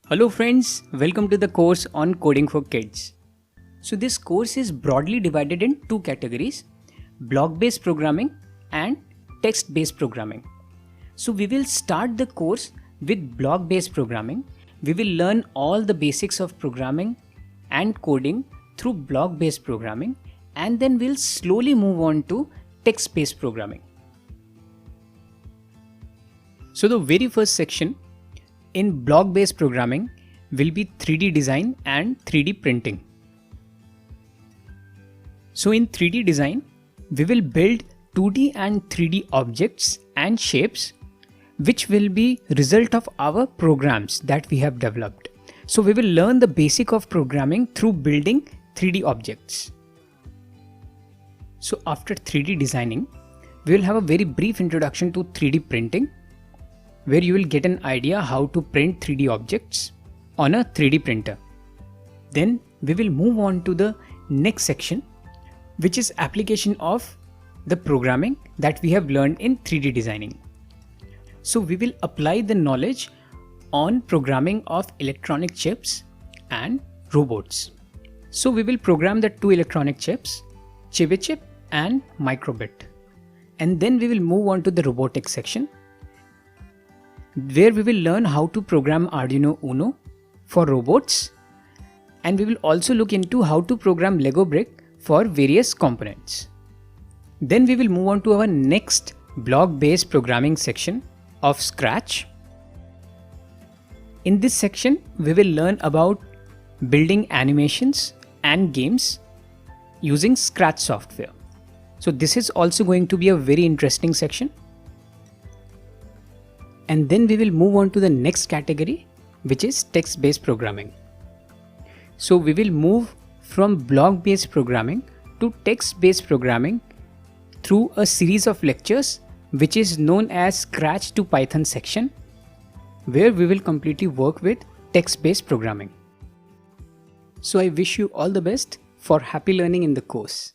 Hello friends, welcome to the course on Coding for Kids. So this course is broadly divided in two categories, block-based programming and text-based programming. So we will start the course with block-based programming. We will learn all the basics of programming and coding through block-based programming, and then we'll slowly move on to text-based programming. So the very first section in block-based programming will be 3D design and 3D printing. So in 3D design, we will build 2D and 3D objects and shapes which will be result of our programs that we have developed. So we will learn the basic of programming through building 3D objects. So after 3D designing, we will have a very brief introduction to 3D printing, where you will get an idea how to print 3D objects on a 3D printer. Then we will move on to the next section, which is application of the programming that we have learned in 3D designing. So we will apply the knowledge on programming of electronic chips and robots. So we will program the two electronic chips, Chibi-chip and Microbit. And then we will move on to the robotics section, where we will learn how to program Arduino Uno for robots, and we will also look into how to program Lego brick for various components. Then we will move on to our next block-based programming section of Scratch. In this section, we will learn about building animations and games using Scratch software. So this is also going to be a very interesting section. And then we will move on to the next category, which is text-based programming. So we will move from block-based programming to text-based programming through a series of lectures, which is known as Scratch to Python section, where we will completely work with text-based programming. So I wish you all the best for happy learning in the course.